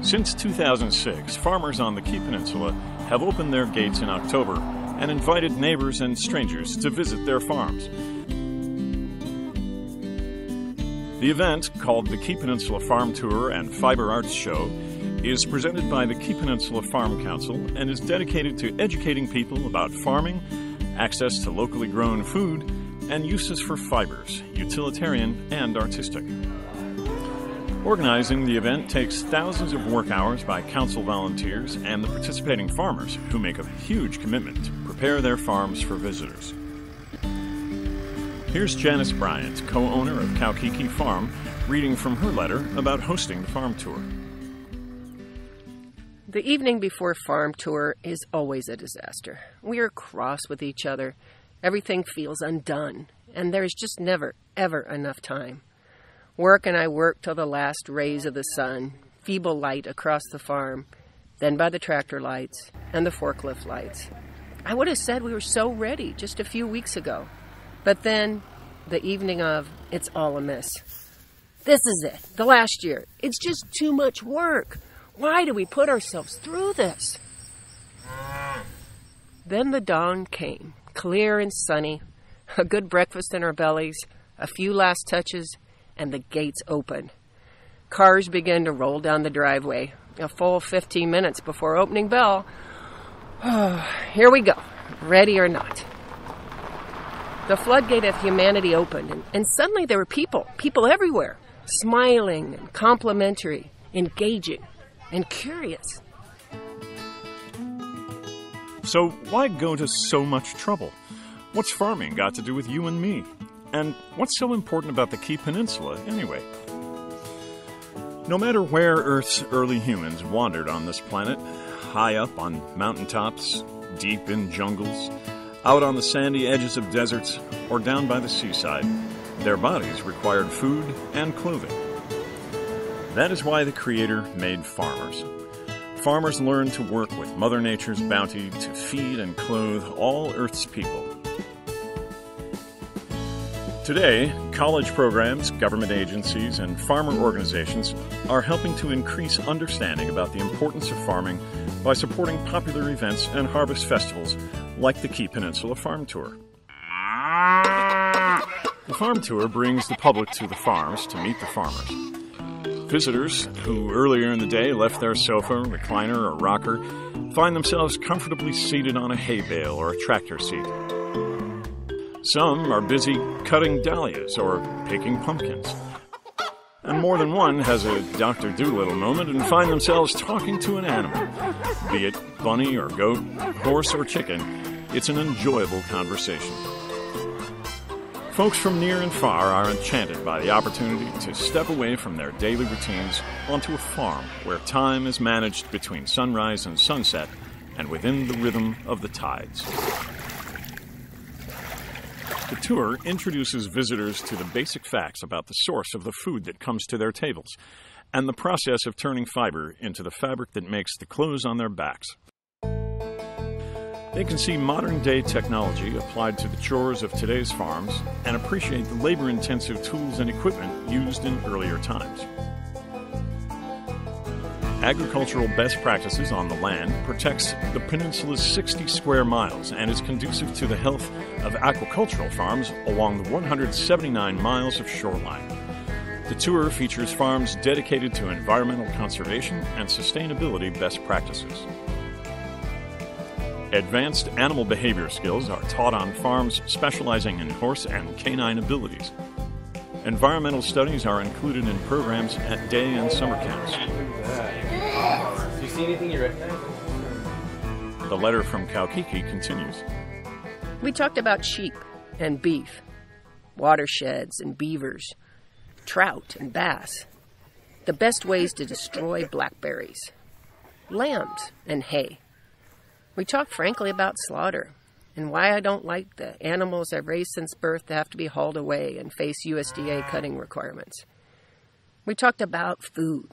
Since 2006, farmers on the Key Peninsula have opened their gates in October and invited neighbors and strangers to visit their farms. The event, called the Key Peninsula Farm Tour and Fiber Arts Show, is presented by the Key Peninsula Farm Council and is dedicated to educating people about farming, access to locally grown food, and uses for fibers, utilitarian and artistic. Organizing the event takes thousands of work hours by council volunteers and the participating farmers, who make a huge commitment to prepare their farms for visitors. Here's Janice Bryant, co-owner of Kaukiki Farm, reading from her letter about hosting the farm tour. The evening before farm tour is always a disaster. We are cross with each other. Everything feels undone, and there's just never, ever enough time. Work and I work till the last rays of the sun, feeble light across the farm, then by the tractor lights and the forklift lights. I would have said we were so ready just a few weeks ago. But then, the evening of, it's all amiss. This is it, the last year. It's just too much work. Why do we put ourselves through this? Then the dawn came, clear and sunny, a good breakfast in our bellies, a few last touches, and the gates opened. Cars began to roll down the driveway, a full 15 minutes before opening bell. Here we go, ready or not. The floodgate of humanity opened, and suddenly there were people everywhere, smiling and complimentary, engaging and curious. So why go to so much trouble? What's farming got to do with you and me? And what's so important about the Key Peninsula anyway? No matter where Earth's early humans wandered on this planet, high up on mountaintops, deep in jungles, out on the sandy edges of deserts, or down by the seaside, their bodies required food and clothing. That is why the Creator made farmers. Farmers learned to work with Mother Nature's bounty to feed and clothe all Earth's people. Today, college programs, government agencies, and farmer organizations are helping to increase understanding about the importance of farming by supporting popular events and harvest festivals like the Key Peninsula Farm Tour. The farm tour brings the public to the farms to meet the farmers. Visitors who earlier in the day left their sofa, recliner, or rocker find themselves comfortably seated on a hay bale or a tractor seat. Some are busy cutting dahlias or picking pumpkins. And more than one has a Dr. Dolittle moment and find themselves talking to an animal. Be it bunny or goat, horse or chicken, it's an enjoyable conversation. Folks from near and far are enchanted by the opportunity to step away from their daily routines onto a farm where time is managed between sunrise and sunset and within the rhythm of the tides. The tour introduces visitors to the basic facts about the source of the food that comes to their tables and the process of turning fiber into the fabric that makes the clothes on their backs. They can see modern-day technology applied to the chores of today's farms and appreciate the labor-intensive tools and equipment used in earlier times. Agricultural best practices on the land protects the peninsula's 60 square miles and is conducive to the health of aquacultural farms along the 179 miles of shoreline. The tour features farms dedicated to environmental conservation and sustainability best practices. Advanced animal behavior skills are taught on farms specializing in horse and canine abilities. Environmental studies are included in programs at day and summer camps. Do you see anything you recognize? The letter from Kaukiki continues. We talked about sheep and beef, watersheds and beavers, trout and bass, the best ways to destroy blackberries, lambs and hay. We talked frankly about slaughter and why I don't like the animals I've raised since birth to have to be hauled away and face USDA cutting requirements. We talked about food,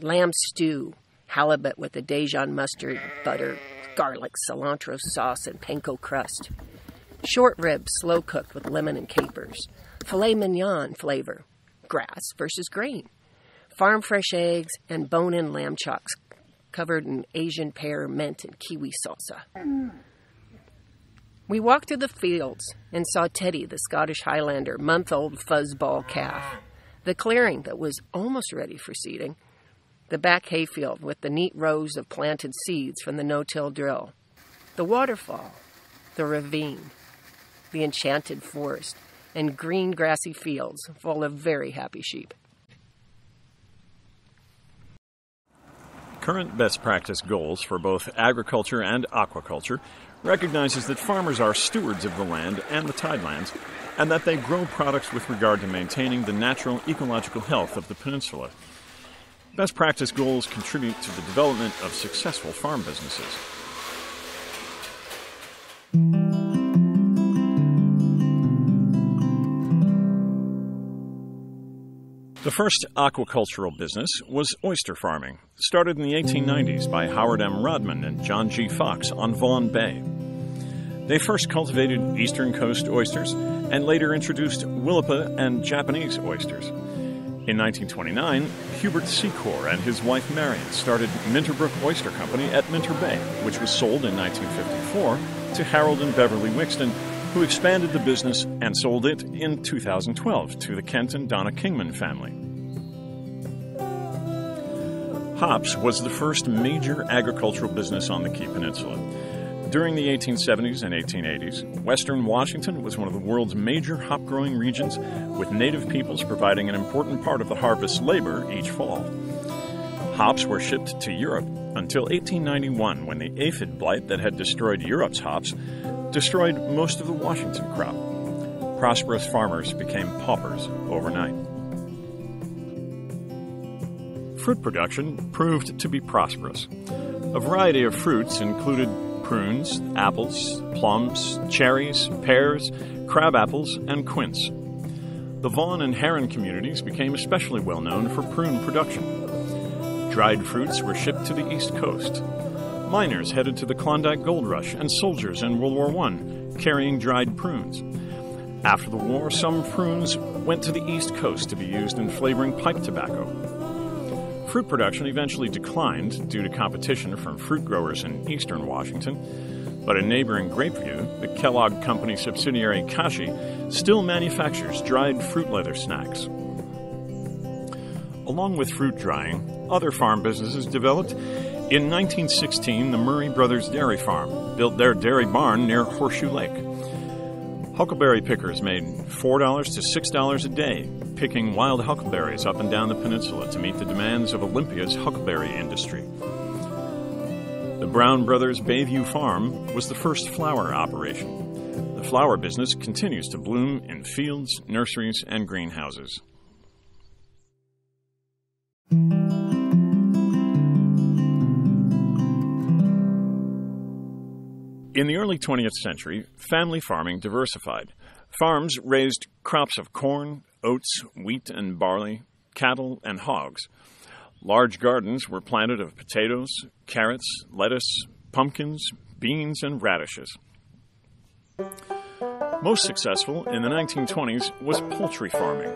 lamb stew, halibut with a Dijon mustard, butter, garlic, cilantro sauce, and panko crust. Short ribs slow-cooked with lemon and capers. Filet mignon flavor, grass versus grain. farm fresh eggs, and bone-in lamb chocks covered in Asian pear, mint, and kiwi salsa. We walked through the fields and saw Teddy, the Scottish Highlander, month-old fuzzball calf, the clearing that was almost ready for seeding, the back hayfield with the neat rows of planted seeds from the no-till drill, the waterfall, the ravine, the enchanted forest, and green grassy fields full of very happy sheep. Current best practice goals for both agriculture and aquaculture recognizes that farmers are stewards of the land and the tidelands, and that they grow products with regard to maintaining the natural ecological health of the peninsula. Best practice goals contribute to the development of successful farm businesses. The first aquacultural business was oyster farming, started in the 1890s by Howard M. Rodman and John G. Fox on Vaughan Bay. They first cultivated eastern coast oysters and later introduced Willapa and Japanese oysters. In 1929, Hubert Secor and his wife Marion started Minterbrook Oyster Company at Minter Bay, which was sold in 1954 to Harold and Beverly Wixton, who expanded the business and sold it in 2012 to the Kent and Danna Kingman family. Hops was the first major agricultural business on the Key Peninsula. During the 1870s and 1880s, Western Washington was one of the world's major hop-growing regions, with native peoples providing an important part of the harvest labor each fall. Hops were shipped to Europe until 1891, when the aphid blight that had destroyed Europe's hops destroyed most of the Washington crop. Prosperous farmers became paupers overnight. Fruit production proved to be prosperous. A variety of fruits included prunes, apples, plums, cherries, pears, crabapples, and quince. The Vaughan and Heron communities became especially well known for prune production. Dried fruits were shipped to the East Coast. Miners headed to the Klondike Gold Rush, and soldiers in World War I carrying dried prunes. After the war, some prunes went to the East Coast to be used in flavoring pipe tobacco. Fruit production eventually declined due to competition from fruit growers in eastern Washington, but in neighboring Grapeview, the Kellogg Company subsidiary Kashi still manufactures dried fruit leather snacks. Along with fruit drying, other farm businesses developed. In 1916, the Murray Brothers Dairy Farm built their dairy barn near Horseshoe Lake. Huckleberry pickers made $4 to $6 a day, picking wild huckleberries up and down the peninsula to meet the demands of Olympia's huckleberry industry. The Brown Brothers Bayview Farm was the first flower operation. The flower business continues to bloom in fields, nurseries, and greenhouses. In the early 20th century, family farming diversified. Farms raised crops of corn, oats, wheat, and barley, cattle, and hogs. Large gardens were planted of potatoes, carrots, lettuce, pumpkins, beans, and radishes. Most successful in the 1920s was poultry farming.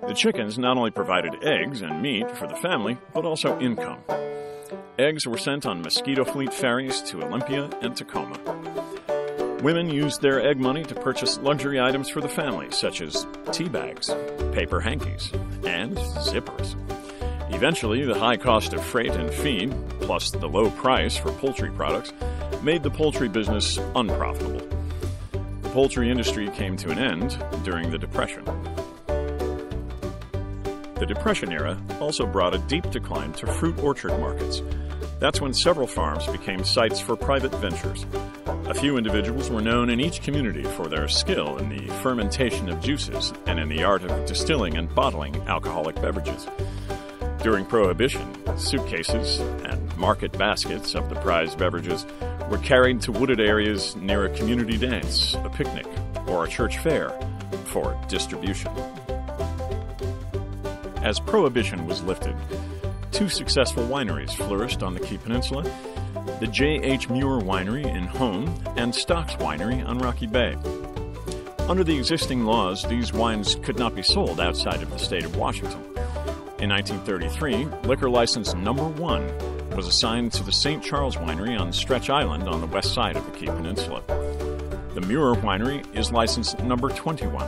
The chickens not only provided eggs and meat for the family, but also income. Eggs were sent on mosquito fleet ferries to Olympia and Tacoma. Women used their egg money to purchase luxury items for the family, such as tea bags, paper hankies, and zippers. Eventually, the high cost of freight and feed, plus the low price for poultry products, made the poultry business unprofitable. The poultry industry came to an end during the Depression. The Depression era also brought a deep decline to fruit orchard markets. That's when several farms became sites for private ventures. A few individuals were known in each community for their skill in the fermentation of juices and in the art of distilling and bottling alcoholic beverages. During Prohibition, suitcases and market baskets of the prized beverages were carried to wooded areas near a community dance, a picnic, or a church fair for distribution. As Prohibition was lifted, two successful wineries flourished on the Key Peninsula, the J.H. Muir Winery in Home and Stocks Winery on Rocky Bay. Under the existing laws, these wines could not be sold outside of the state of Washington. In 1933, liquor license number 1 was assigned to the St. Charles Winery on Stretch Island on the west side of the Key Peninsula. The Muir Winery is license number 21.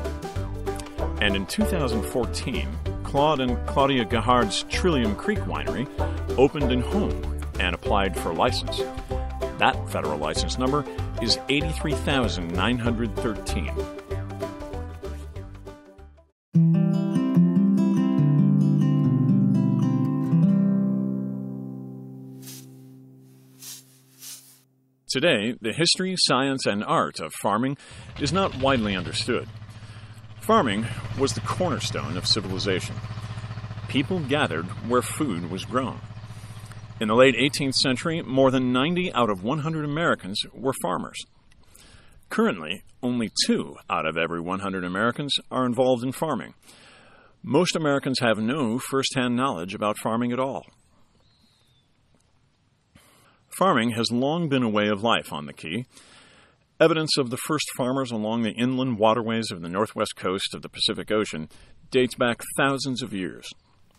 And in 2014, Claude and Claudia Gahard's Trillium Creek Winery opened in Home and applied for license. That federal license number is 83,913. Today, the history, science, and art of farming is not widely understood. Farming was the cornerstone of civilization. People gathered where food was grown. In the late 18th century, more than 90 out of 100 Americans were farmers. Currently, only 2 out of every 100 Americans are involved in farming. Most Americans have no first-hand knowledge about farming at all. Farming has long been a way of life on the Key. Evidence of the first farmers along the inland waterways of the northwest coast of the Pacific Ocean dates back thousands of years.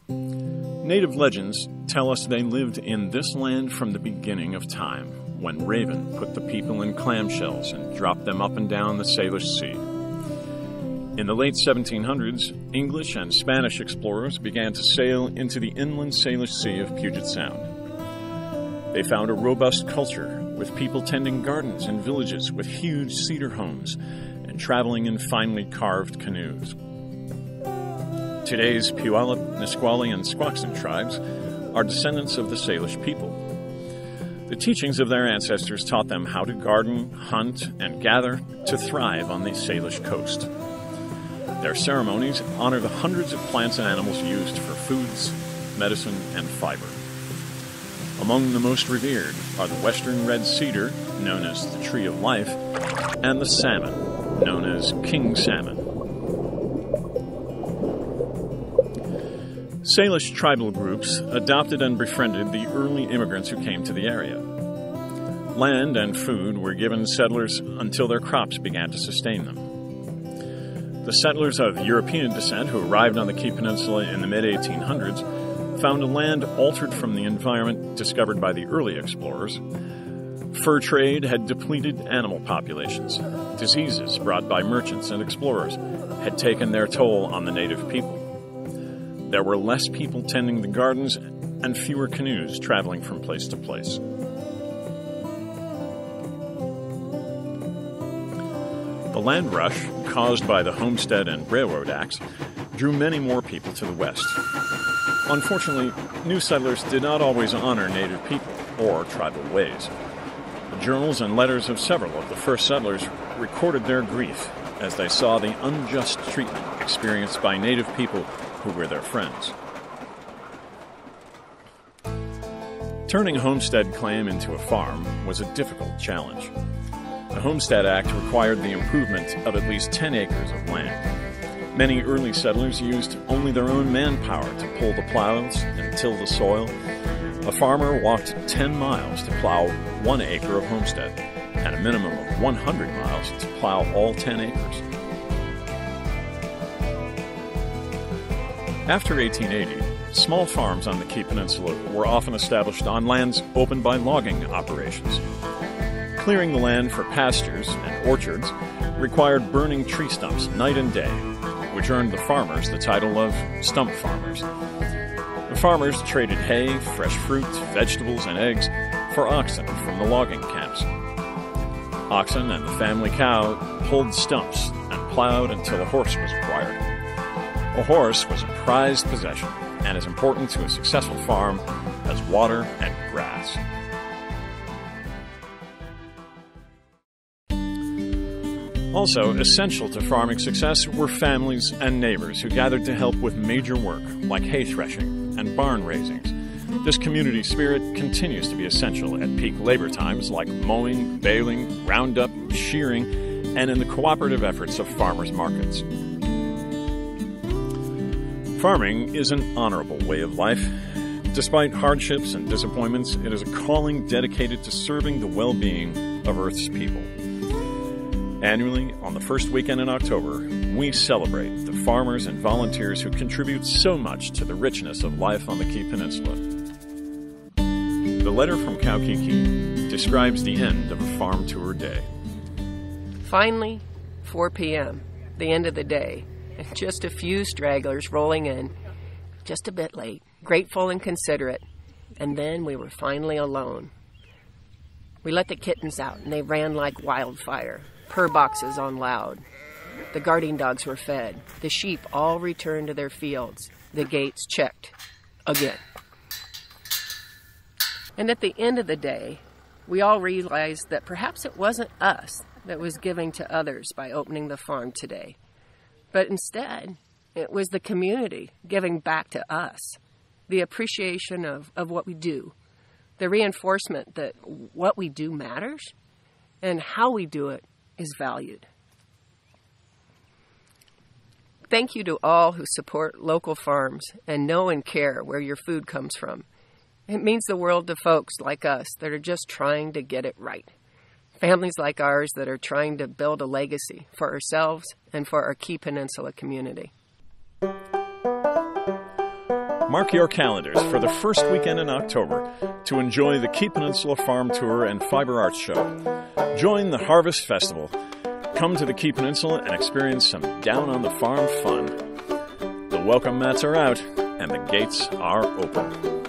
Native legends tell us they lived in this land from the beginning of time, when Raven put the people in clamshells and dropped them up and down the Salish Sea. In the late 1700s, English and Spanish explorers began to sail into the inland Salish Sea of Puget Sound. They found a robust culture, with people tending gardens in villages with huge cedar homes and traveling in finely carved canoes. Today's Puyallup, Nisqually, and Squaxin tribes are descendants of the Salish people. The teachings of their ancestors taught them how to garden, hunt, and gather to thrive on the Salish coast. Their ceremonies honor the hundreds of plants and animals used for foods, medicine, and fiber. Among the most revered are the western red cedar, known as the Tree of Life, and the salmon, known as king salmon. Salish tribal groups adopted and befriended the early immigrants who came to the area. Land and food were given settlers until their crops began to sustain them. The settlers of European descent who arrived on the Key Peninsula in the mid-1800s found a land altered from the environment discovered by the early explorers. Fur trade had depleted animal populations. Diseases brought by merchants and explorers had taken their toll on the native people. There were less people tending the gardens and fewer canoes traveling from place to place. The land rush, caused by the Homestead and Railroad Acts, drew many more people to the west. Unfortunately, new settlers did not always honor native people or tribal ways. The journals and letters of several of the first settlers recorded their grief as they saw the unjust treatment experienced by native people who were their friends. Turning a homestead claim into a farm was a difficult challenge. The Homestead Act required the improvement of at least 10 acres of land. Many early settlers used only their own manpower to pull the plows and till the soil. A farmer walked 10 miles to plow 1 acre of homestead, and a minimum of 100 miles to plow all 10 acres. After 1880, small farms on the Key Peninsula were often established on lands opened by logging operations. Clearing the land for pastures and orchards required burning tree stumps night and day, which earned the farmers the title of stump farmers. The farmers traded hay, fresh fruit, vegetables, and eggs for oxen from the logging camps. Oxen and the family cow pulled stumps and plowed until a horse was acquired. A horse was a prized possession and as important to a successful farm as water and grass. Also, essential to farming success were families and neighbors who gathered to help with major work like hay threshing and barn raisings. This community spirit continues to be essential at peak labor times like mowing, baling, roundup, shearing, and in the cooperative efforts of farmers' markets. Farming is an honorable way of life. Despite hardships and disappointments, it is a calling dedicated to serving the well-being of Earth's people. Annually, on the first weekend in October, we celebrate the farmers and volunteers who contribute so much to the richness of life on the Key Peninsula. The letter from Kaukiki describes the end of a farm tour day. Finally, 4 p.m., the end of the day, and just a few stragglers rolling in, just a bit late, grateful and considerate, and then we were finally alone. We let the kittens out, and they ran like wildfire, purr boxes on loud. The guarding dogs were fed. The sheep all returned to their fields. The gates checked again. And at the end of the day, we all realized that perhaps it wasn't us that was giving to others by opening the farm today, but instead, it was the community giving back to us, the appreciation of what we do, the reinforcement that what we do matters, and how we do it is valued. Thank you to all who support local farms and know and care where your food comes from. It means the world to folks like us that are just trying to get it right. Families like ours that are trying to build a legacy for ourselves and for our Key Peninsula community. Mark your calendars for the first weekend in October to enjoy the Key Peninsula Farm Tour and Fiber Arts Show. Join the Harvest Festival. Come to the Key Peninsula and experience some down-on-the-farm fun. The welcome mats are out and the gates are open.